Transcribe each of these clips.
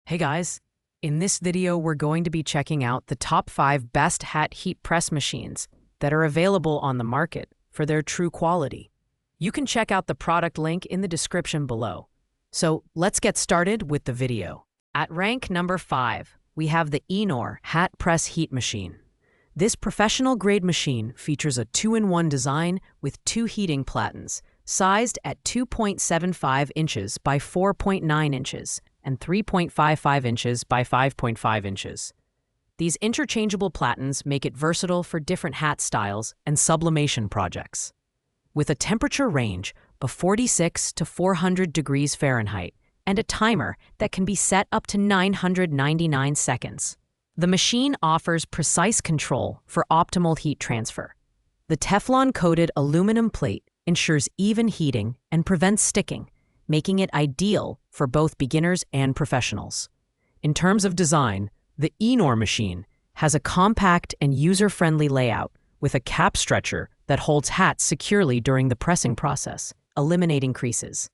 Hey guys, in this video we're going to be checking out the top 5 best hat heat press machines that are available on the market for their true quality. You can check out the product link in the description below. So let's get started with the video. At rank number 5, we have the Enor Hat Press Heat Machine. This professional-grade machine features a 2-in-1 design with 2 heating platens, sized at 2.75 inches by 4.9 inches and 3.55 inches by 5.5 inches. These interchangeable platens make it versatile for different hat styles and sublimation projects. With a temperature range of 46 to 400 degrees Fahrenheit and a timer that can be set up to 999 seconds, the machine offers precise control for optimal heat transfer. The Teflon-coated aluminum plate ensures even heating and prevents sticking, making it ideal for both beginners and professionals. In terms of design, the Enor machine has a compact and user-friendly layout with a cap stretcher that holds hats securely during the pressing process, eliminating creases.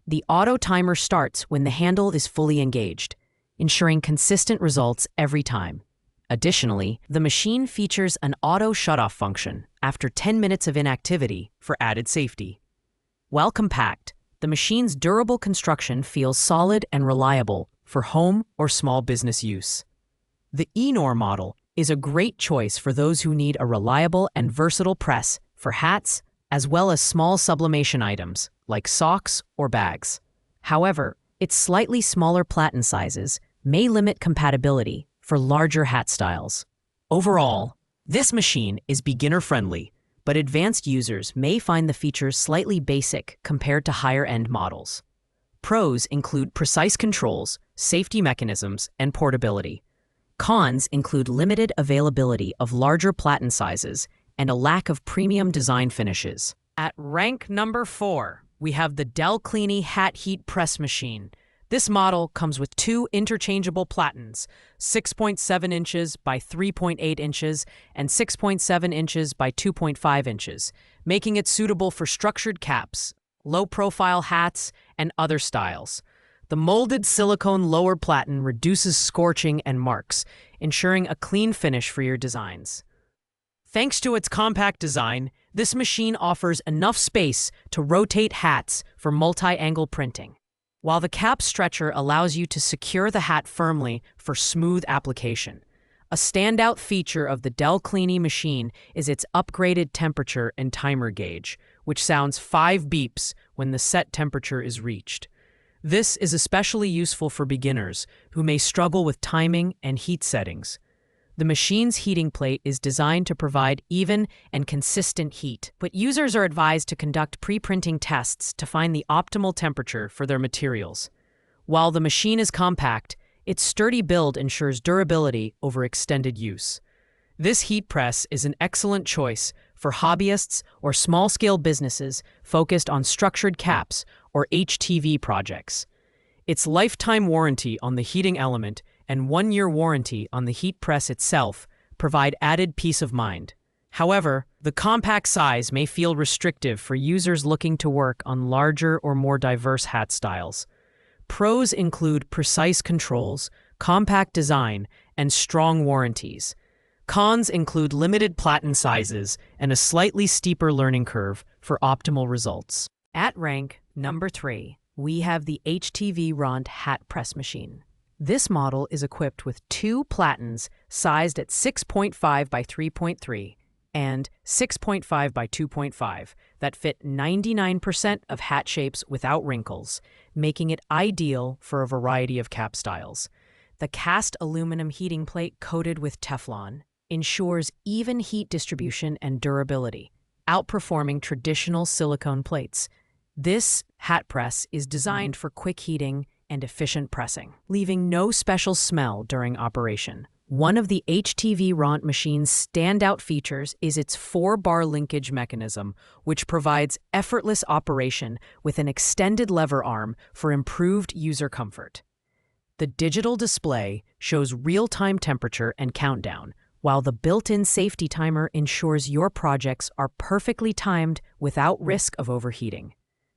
The auto timer starts when the handle is fully engaged, ensuring consistent results every time. Additionally, the machine features an auto shutoff function after 10 minutes of inactivity for added safety. While compact, the machine's durable construction feels solid and reliable for home or small business use. The Enor model is a great choice for those who need a reliable and versatile press for hats as well as small sublimation items like socks or bags. However, its slightly smaller platen sizes may limit compatibility for larger hat styles. Overall, this machine is beginner-friendly, but advanced users may find the features slightly basic compared to higher-end models. Pros include precise controls, safety mechanisms, and portability. Cons include limited availability of larger platen sizes and a lack of premium design finishes. At rank number 4, we have the Del Cleany Hat Heat Press Machine. This model comes with 2 interchangeable platens, 6.7 inches by 3.8 inches and 6.7 inches by 2.5 inches, making it suitable for structured caps, low-profile hats, and other styles. The molded silicone lower platen reduces scorching and marks, ensuring a clean finish for your designs. Thanks to its compact design, this machine offers enough space to rotate hats for multi-angle printing, while the cap stretcher allows you to secure the hat firmly for smooth application. A standout feature of the Del Cleany machine is its upgraded temperature and timer gauge, which sounds 5 beeps when the set temperature is reached. This is especially useful for beginners who may struggle with timing and heat settings. The machine's heating plate is designed to provide even and consistent heat, but users are advised to conduct pre-printing tests to find the optimal temperature for their materials. While the machine is compact, its sturdy build ensures durability over extended use. This heat press is an excellent choice for hobbyists or small-scale businesses focused on structured caps or HTV projects. Its lifetime warranty on the heating element and 1-year warranty on the heat press itself provide added peace of mind. However, the compact size may feel restrictive for users looking to work on larger or more diverse hat styles. Pros include precise controls, compact design, and strong warranties. Cons include limited platen sizes and a slightly steeper learning curve for optimal results. At rank number 3, we have the HTV Ront Hat Press Machine. This model is equipped with 2 platens sized at 6.5 by 3.3 and 6.5 by 2.5 that fit 99% of hat shapes without wrinkles, making it ideal for a variety of cap styles. The cast aluminum heating plate coated with Teflon ensures even heat distribution and durability, outperforming traditional silicone plates. This hat press is designed for quick heating and efficient pressing, leaving no special smell during operation. One of the HTV Ront machine's standout features is its 4-bar linkage mechanism, which provides effortless operation with an extended lever arm for improved user comfort. The digital display shows real-time temperature and countdown, while the built-in safety timer ensures your projects are perfectly timed without risk of overheating.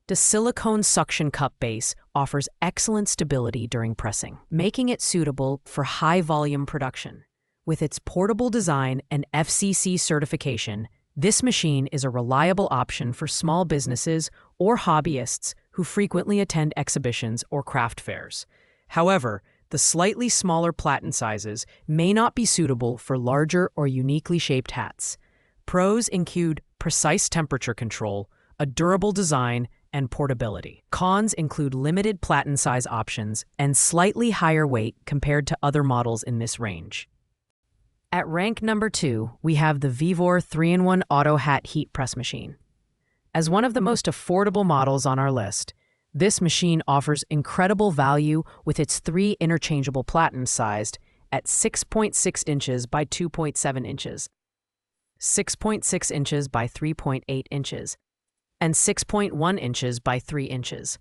The silicone suction cup base offers excellent stability during pressing, making it suitable for high-volume production. With its portable design and FCC certification, this machine is a reliable option for small businesses or hobbyists who frequently attend exhibitions or craft fairs. However, the slightly smaller platen sizes may not be suitable for larger or uniquely shaped hats. Pros include precise temperature control, a durable design, and portability. Cons include limited platen size options and slightly higher weight compared to other models in this range. At rank number 2, we have the Vivor 3-in-1 Auto Hat Heat Press Machine. As one of the most affordable models on our list, this machine offers incredible value with its 3 interchangeable platens sized at 6.6 inches by 2.7 inches, 6.6 inches by 3.8 inches, and 6.1 inches by 3 inches.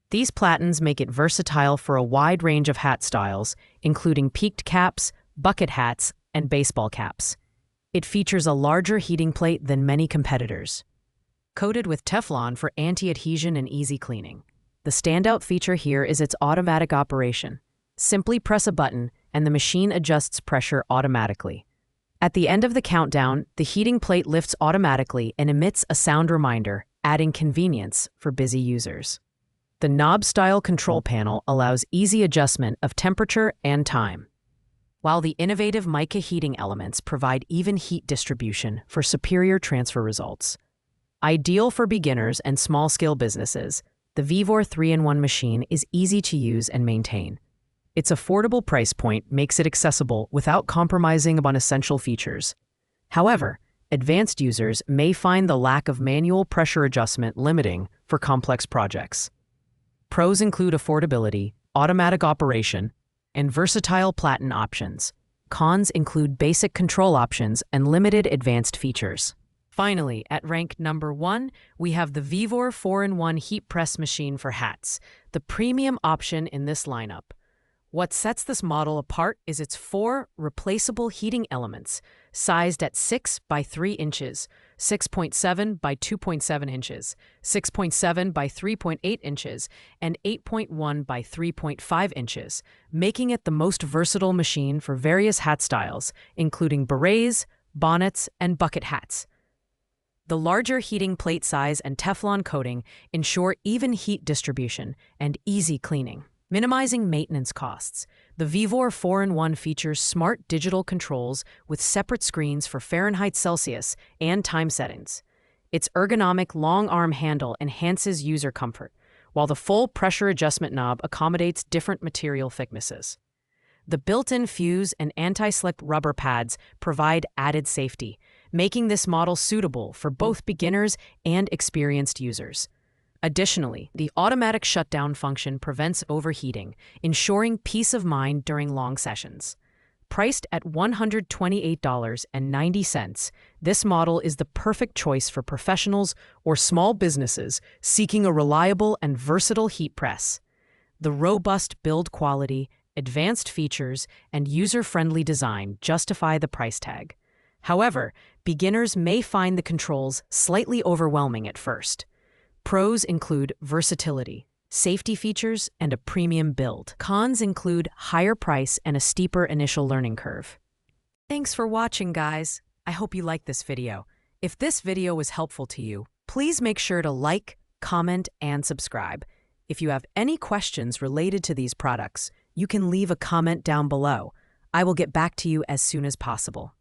These platens make it versatile for a wide range of hat styles, including peaked caps, bucket hats, and baseball caps. It features a larger heating plate than many competitors. Coated with Teflon for anti-adhesion and easy cleaning. The standout feature here is its automatic operation. Simply press a button and the machine adjusts pressure automatically. At the end of the countdown, the heating plate lifts automatically and emits a sound reminder, adding convenience for busy users. The knob-style control panel allows easy adjustment of temperature and time, while the innovative mica heating elements provide even heat distribution for superior transfer results. Ideal for beginners and small-scale businesses, the Vivor 3-in-1 machine is easy to use and maintain. Its affordable price point makes it accessible without compromising upon essential features. However, advanced users may find the lack of manual pressure adjustment limiting for complex projects. Pros include affordability, automatic operation, and versatile platen options. Cons include basic control options and limited advanced features. Finally, at rank number 1, we have the Vivor 4-in-1 Heat Press Machine for hats, the premium option in this lineup. What sets this model apart is its 4 replaceable heating elements, sized at 6 by 3 inches, 6.7 by 2.7 inches, 6.7 by 3.8 inches, and 8.1 by 3.5 inches, making it the most versatile machine for various hat styles, including berets, bonnets, and bucket hats. The larger heating plate size and Teflon coating ensure even heat distribution and easy cleaning, minimizing maintenance costs. The Vivor 4-in-1 features smart digital controls with separate screens for Fahrenheit, Celsius, and time settings. Its ergonomic long arm handle enhances user comfort, while the full pressure adjustment knob accommodates different material thicknesses. The built-in fuse and anti-slick rubber pads provide added safety, making this model suitable for both beginners and experienced users. Additionally, the automatic shutdown function prevents overheating, ensuring peace of mind during long sessions. Priced at $128.90, this model is the perfect choice for professionals or small businesses seeking a reliable and versatile heat press. The robust build quality, advanced features, and user-friendly design justify the price tag. However, beginners may find the controls slightly overwhelming at first. Pros include versatility, safety features, and a premium build. Cons include higher price and a steeper initial learning curve. Thanks for watching, guys. I hope you liked this video. If this video was helpful to you, please make sure to like, comment, and subscribe. If you have any questions related to these products, you can leave a comment down below. I will get back to you as soon as possible.